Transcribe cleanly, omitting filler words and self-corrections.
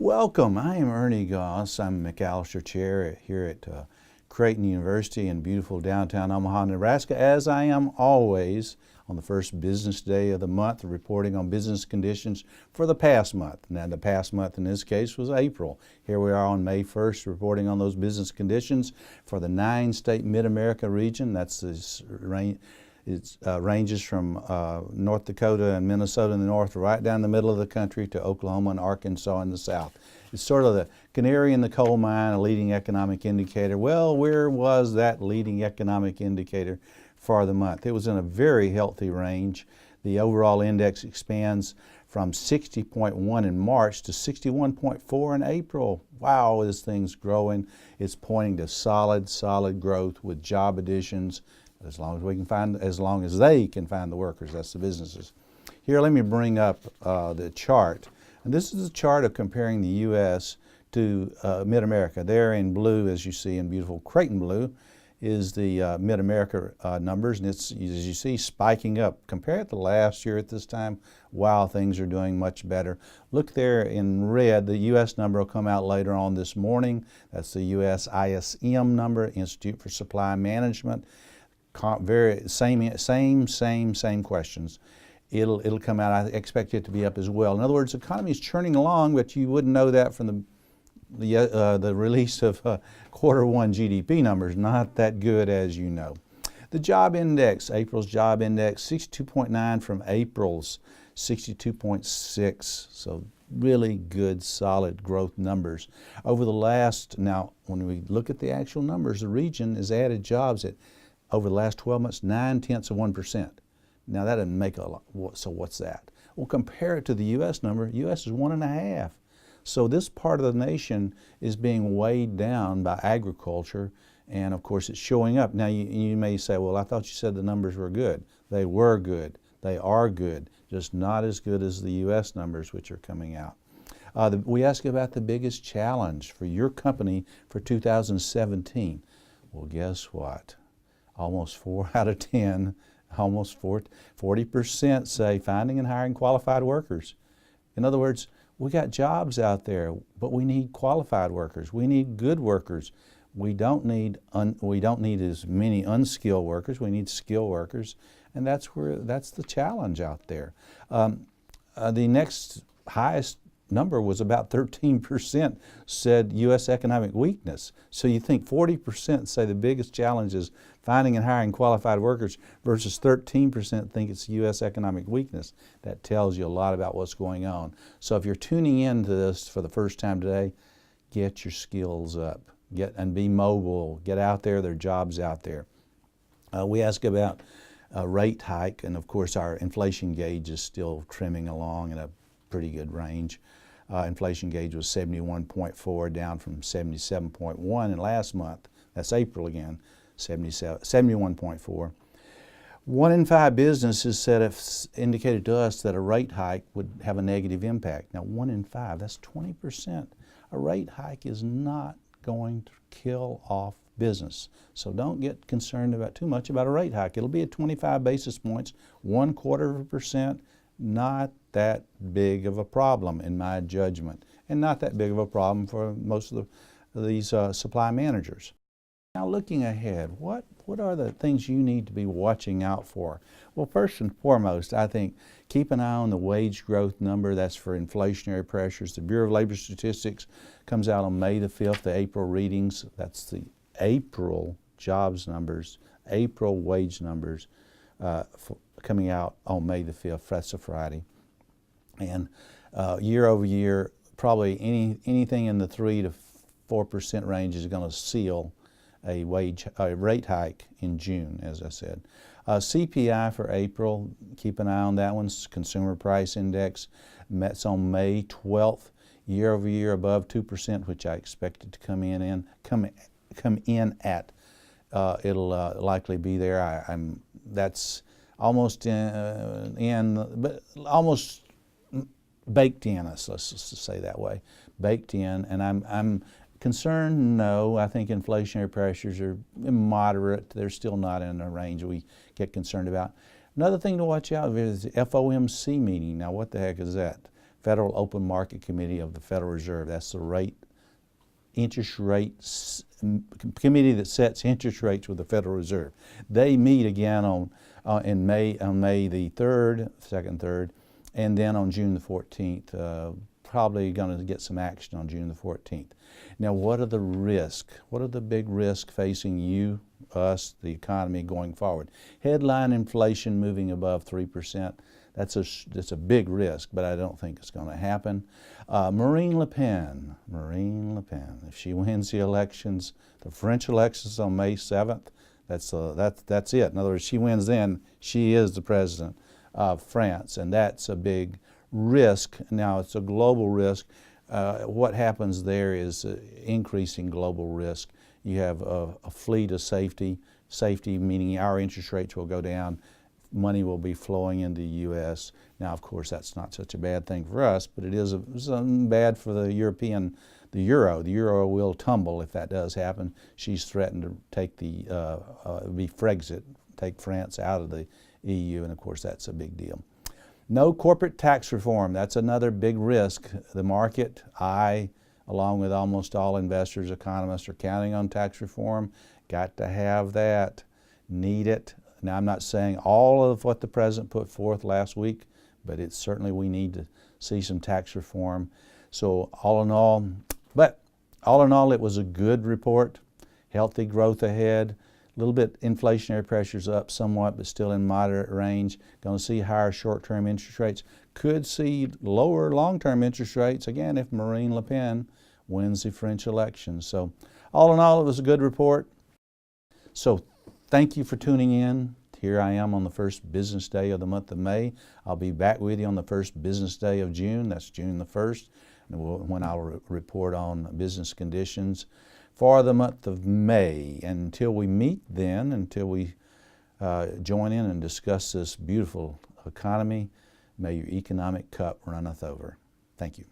Welcome. I am Ernie Goss. I'm McAllister Chair here at Creighton University in beautiful downtown Omaha, Nebraska, as I am always on the first business day of the month, reporting on business conditions for the past month. Now, the past month in this case was April. Here we are on May 1st reporting on those business conditions for the 9-state Mid-America region. That's this range. It ranges from North Dakota and Minnesota in the north right down the middle of the country to Oklahoma and Arkansas in the south. It's sort of the canary in the coal mine, a leading economic indicator. Well, where was that leading economic indicator for the month? It was in a very healthy range. The overall index expands from 60.1 in March to 61.4 in April. Wow, this thing's growing. It's pointing to solid growth with job additions. As long as they can find the workers, that's the businesses. Here, let me bring up the chart. And this is a chart of comparing the U.S. to Mid-America. There in blue, as you see in beautiful Creighton blue, is the Mid-America numbers, and it's, as you see, spiking up. Compare it to last year at this time, wow, things are doing much better. Look there in red, the U.S. number will come out later on this morning. That's the U.S. ISM number, Institute for Supply Management. Same questions. It'll come out. I expect it to be up as well. In other words, the economy is churning along, but you wouldn't know that from the release of Q1 GDP numbers. Not that good, as you know. The job index, April's job index, 62.9 from April's 62.6. So really good, solid growth numbers. Over the last, now when we look at the actual numbers, the region has added jobs at over the last 12 months, 0.9%. Now that doesn't make a lot, so what's that? Well, compare it to the U.S. number. U.S. is 1.5. So this part of the nation is being weighed down by agriculture, and of course it's showing up. Now you may say, well, I thought you said the numbers were good. They were good. They are good, just not as good as the U.S. numbers which are coming out. We ask about the biggest challenge for your company for 2017. Well, guess what? Almost 4 out of 10, almost 40% say finding and hiring qualified workers. In other words, we got jobs out there, but we need qualified workers. We need good workers. We don't need as many unskilled workers. We need skilled workers, and that's the challenge out there. The next highest number was about 13% said U.S. economic weakness. So you think 40% say the biggest challenge is finding and hiring qualified workers versus 13% think it's U.S. economic weakness. That tells you a lot about what's going on. So if you're tuning into this for the first time today, get your skills up. And be mobile. Get out there. There are jobs out there. We ask about a rate hike, and of course our inflation gauge is still trimming along in a pretty good range. Inflation gauge was 71.4, down from 77.1 in last month. That's April again, 71.4. 1 in 5 businesses indicated to us that a rate hike would have a negative impact. Now 1 in 5, that's 20%. A rate hike is not going to kill off business. So don't get concerned about too much about a rate hike. It'll be at 25 basis points, 1/4%. Not that big of a problem in my judgment, and not that big of a problem for most of these supply managers. Now looking ahead, what are the things you need to be watching out for? Well, first and foremost, I think keep an eye on the wage growth number. That's for inflationary pressures. The Bureau of Labor Statistics comes out on May the 5th, the April readings. That's the April jobs numbers, April wage numbers coming out on May the 5th. That's a Friday. And year over year, probably anything in the 3 to 4% range is going to seal a rate hike in June, as I said. CPI for April, keep an eye on that one. Consumer Price Index, that's on May 12th, year over year above 2%, which I expect it to come in at. It'll likely be there. That's almost but almost baked in us. Let's just say that way, baked in. And I'm concerned. No, I think inflationary pressures are moderate. They're still not in a range we get concerned about. Another thing to watch out for is the FOMC meeting. Now, what the heck is that? Federal Open Market Committee of the Federal Reserve. That's the interest rate committee that sets interest rates with the Federal Reserve. They meet again on May the 3rd, 2nd, 3rd, and then on June the 14th. Probably going to get some action on June the 14th. Now, what are the risks? What are the big risks facing you, us, the economy going forward? Headline inflation moving above 3%. That's a big risk, but I don't think it's going to happen. Marine Le Pen, if she wins the elections, the French elections on May 7th, that's it. In other words, she wins then, she is the president of France, and that's a big risk. Now, it's a global risk. What happens there is increasing global risk. You have a fleet of safety meaning our interest rates will go down, money will be flowing into the U.S. Now, of course, that's not such a bad thing for us, but it is bad for the euro. The euro will tumble if that does happen. She's threatened to take Frexit, take France out of the EU, and of course, that's a big deal. No corporate tax reform. That's another big risk. The market, along with almost all investors, economists, are counting on tax reform. Got to have that. Need it. Now, I'm not saying all of what the president put forth last week, but it's certainly we need to see some tax reform. So all in all, it was a good report. Healthy growth ahead. A little bit inflationary pressures up somewhat, but still in moderate range. Going to see higher short-term interest rates. Could see lower long-term interest rates, again, if Marine Le Pen wins the French election. So all in all, it was a good report. So thank you for tuning in. Here I am on the first business day of the month of May. I'll be back with you on the first business day of June. That's June the 1st, when I'll report on business conditions for the month of May. And until we meet then, until we join in and discuss this beautiful economy, may your economic cup runneth over. Thank you.